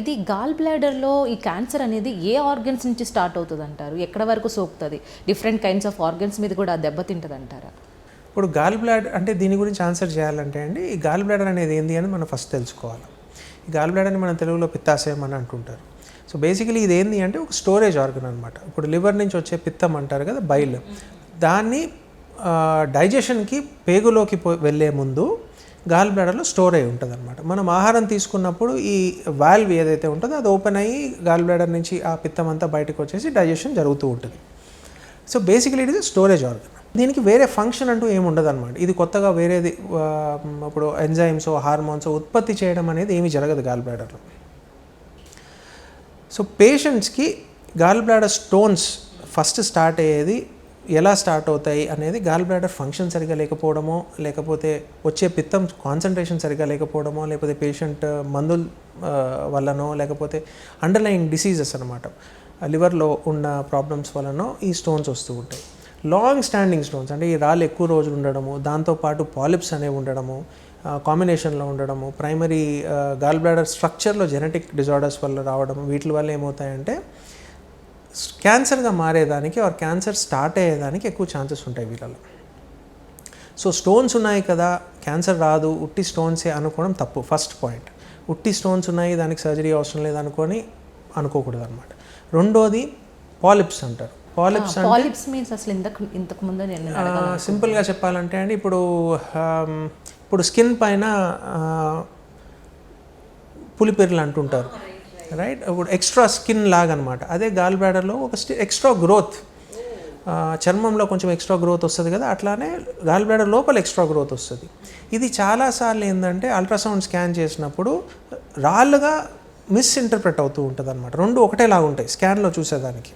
ఇది గాల్ బ్లాడర్లో ఈ క్యాన్సర్ అనేది ఏ ఆర్గన్స్ నుంచి స్టార్ట్ అవుతుంది అంటారు? ఎక్కడ వరకు సోకుతుంది? డిఫరెంట్ కైండ్స్ ఆఫ్ ఆర్గన్స్ మీద కూడా దెబ్బతింటుంది అంటారా? ఇప్పుడు గాల్ బ్లాడర్ అంటే దీని గురించి ఆన్సర్ చేయాలంటే అండి, ఈ గాల్ బ్లాడర్ అనేది ఏంది అని మనం ఫస్ట్ తెలుసుకోవాలి. ఈ గాల్ బ్లాడర్ని మన తెలుగులో పిత్తాశయం అని అంటుంటారు. సో బేసికలీ ఇది ఏంది అంటే ఒక స్టోరేజ్ ఆర్గన్ అనమాట. ఇప్పుడు లివర్ నుంచి వచ్చే పిత్తం అంటారు కదా, బైల్, దాన్ని డైజెషన్కి పేగులోకి వెళ్ళే ముందు గాల్ బ్లాడర్లో స్టోర్ అయి ఉంటుంది అనమాట. మనం ఆహారం తీసుకున్నప్పుడు ఈ వాల్వ్ ఏదైతే ఉంటుందో అది ఓపెన్ అయ్యి గాల్ బ్లాడర్ నుంచి ఆ పిత్తం అంతా బయటకు వచ్చేసి డైజెషన్ జరుగుతూ ఉంటుంది. So basically it is storage organ. దీనికి వేరే ఫంక్షన్ అంటూ ఏమి ఉండదు అనమాట. ఇది కొత్తగా వేరేది ఇప్పుడు ఎంజైమ్స్, హార్మోన్స్ ఉత్పత్తి చేయడం అనేది ఏమీ జరగదు గాల్ బ్లాడర్లో. సో పేషెంట్స్కి gall bladder stones first start అయ్యేది ఎలా స్టార్ట్ అవుతాయి అనేది గాల్ బ్లాడర్ ఫంక్షన్ సరిగా లేకపోవడమో, లేకపోతే వచ్చే పిత్తం కాన్సన్ట్రేషన్ సరిగా లేకపోవడమో, లేకపోతే పేషెంట్ మందుల వల్లనో, లేకపోతే అండర్లైన్ డిసీజెస్ అనమాట, లివర్లో ఉన్న ప్రాబ్లమ్స్ వలనో ఈ స్టోన్స్ వస్తూ ఉంటాయి. లాంగ్ స్టాండింగ్ స్టోన్స్ అంటే ఈ రాళ్ళు ఎక్కువ రోజులు ఉండడము, దాంతోపాటు పాలిప్స్ అనేవి ఉండడము, కాంబినేషన్లో ఉండడము, ప్రైమరీ గాల్ బ్లాడర్ స్ట్రక్చర్లో జెనెటిక్ డిజార్డర్స్ వల్ల రావడం, వీటి వల్ల ఏమవుతాయంటే క్యాన్సర్గా మారేదానికి ఆర్ క్యాన్సర్ స్టార్ట్ అయ్యేదానికి ఎక్కువ ఛాన్సెస్ ఉంటాయి వీళ్ళలో. సో స్టోన్స్ ఉన్నాయి కదా, క్యాన్సర్ రాదు, ఉట్టి స్టోన్సే అనుకోవడం తప్పు. ఫస్ట్ పాయింట్, ఉట్టి స్టోన్స్ ఉన్నాయి దానికి సర్జరీ అవసరం లేదనుకొని అనుకోకూడదు అనమాట. రెండోది పాలిప్స్ అంటారు. పాలిప్స్ మీన్స్ అసలు ఇంతకు ముందు నేను సింపుల్గా చెప్పాలంటే అండి, ఇప్పుడు స్కిన్ పైన పులిపిర్లు అంటుంటారు, రైట్? ఇప్పుడు ఎక్స్ట్రా స్కిన్ లాగా అనమాట. అదే గాల్ బ్లాడర్లో ఒక ఎక్స్ట్రా గ్రోత్, చర్మంలో కొంచెం ఎక్స్ట్రా గ్రోత్ వస్తుంది కదా, అట్లానే గాల్ బ్లాడర్ లోపల ఎక్స్ట్రా గ్రోత్ వస్తుంది. ఇది చాలాసార్లు ఏంటంటే అల్ట్రాసౌండ్ స్కాన్ చేసినప్పుడు రాళ్ళుగా మిస్ఇంటర్ప్రెట్ అవుతూ ఉంటుంది అనమాట. రెండు ఒకటేలాగా ఉంటాయి స్కాన్లో చూసేదానికి.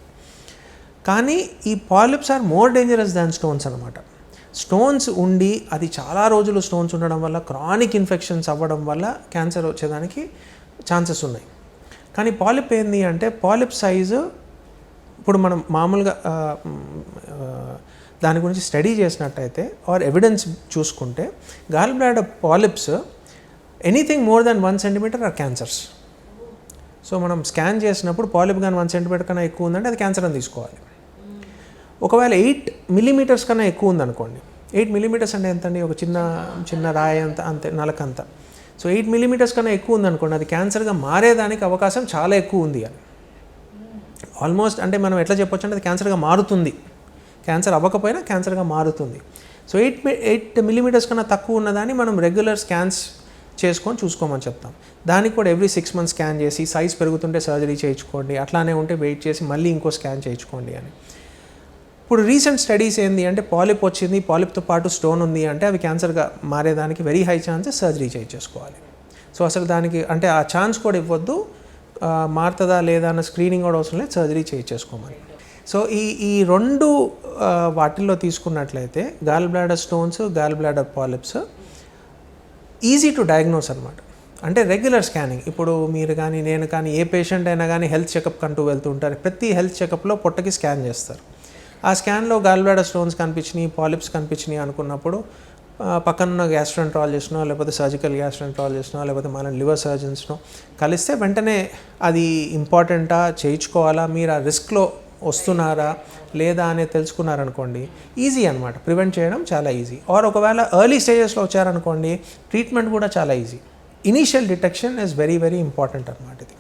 కానీ ఈ polyps are more dangerous than stones అనమాట. స్టోన్స్ ఉండి అది చాలా రోజులు స్టోన్స్ ఉండడం వల్ల, క్రానిక్ ఇన్ఫెక్షన్స్ అవ్వడం వల్ల క్యాన్సర్ వచ్చేదానికి ఛాన్సెస్ ఉన్నాయి. కానీ పాలిప్ ఏంది అంటే, పాలిప్ సైజు ఇప్పుడు మనం మామూలుగా దాని గురించి స్టడీ చేసినట్టయితే ఆర్ ఎవిడెన్స్ చూసుకుంటే, gall bladder polyps anything more than 1 centimeter are cancers. So మనం స్కాన్ చేసినప్పుడు పాలిప్ కానీ 1 centimeter కన్నా ఎక్కువ ఉందంటే అది క్యాన్సర్ అని తీసుకోవాలి. ఒకవేళ 8 millimeters కన్నా ఎక్కువ ఉందనుకోండి, 8 millimeters అంటే ఎంత అండి, ఒక చిన్న రాయి అంత, అంతే, నలకంత. సో 8 millimeters కన్నా ఎక్కువ ఉందనుకోండి, అది క్యాన్సర్గా మారేదానికి అవకాశం చాలా ఎక్కువ ఉంది అని. ఆల్మోస్ట్ అంటే మనం ఎట్లా చెప్పొచ్చు అంటే అది క్యాన్సర్గా మారుతుంది, క్యాన్సర్ అవ్వకపోయినా క్యాన్సర్గా మారుతుంది. సో 8 millimeters కన్నా తక్కువ ఉన్నదాన్ని మనం రెగ్యులర్ స్కాన్స్ చేసుకొని చూసుకోమని చెప్తాం. దానికి కూడా ఎవ్రీ 6 months స్కాన్ చేసి, సైజ్ పెరుగుతుంటే సర్జరీ చేయించుకోండి, అట్లానే ఉంటే వెయిట్ చేసి మళ్ళీ ఇంకో స్కాన్ చేయించుకోండి అని. ఇప్పుడు రీసెంట్ స్టడీస్ ఏంది అంటే, పాలిప్ వచ్చింది, పాలిప్తో పాటు స్టోన్ ఉంది అంటే అవి క్యాన్సర్గా మారేదానికి వెరీ హై ఛాన్సెస్ సర్జరీ చేయించేసుకోవాలి. సో అసలు దానికి అంటే ఆ ఛాన్స్ కూడా ఇవ్వద్దు, మారుతుందా లేదా అన్న స్క్రీనింగ్ కూడా అవసరం లేదు, సర్జరీ చేయించేసుకోమని. సో ఈ రెండు వాటిల్లో తీసుకున్నట్లయితే gall bladder stones, gall bladder polyps easy to diagnose అనమాట. అంటే రెగ్యులర్ స్కానింగ్, ఇప్పుడు మీరు కానీ నేను కానీ ఏ పేషెంట్ అయినా కానీ హెల్త్ చెకప్ అంటూ వెళ్తూ ఉంటారు. ప్రతి హెల్త్ చెకప్లో పొట్టకి స్కాన్ చేస్తారు. ఆ స్కాన్లో గాల్ బ్లాడర్ స్టోన్స్ కనిపించినాయి, పాలిప్స్ కనిపించినాయి అనుకున్నప్పుడు పక్కనున్న గ్యాస్ట్రోఎంట్రాలజిస్ట్నో, లేకపోతే సర్జికల్ గ్యాస్ట్రోఎంట్రాలజిస్ట్నో, లేకపోతే మన లివర్ సర్జన్స్నో కలిస్తే వెంటనే అది ఇంపార్టెంటా, చేయించుకోవాలా, మీరు ఆ రిస్క్లో వస్తున్నారా లేదా అనేది తెలుసుకున్నారనుకోండి, ఈజీ అనమాట. ప్రివెంట్ చేయడం చాలా ఈజీ. ఆర్ ఒకవేళ ఎర్లీ స్టేజెస్లో వచ్చారనుకోండి, ట్రీట్మెంట్ కూడా చాలా easy. Initial detection is very very important అనమాట ఇది.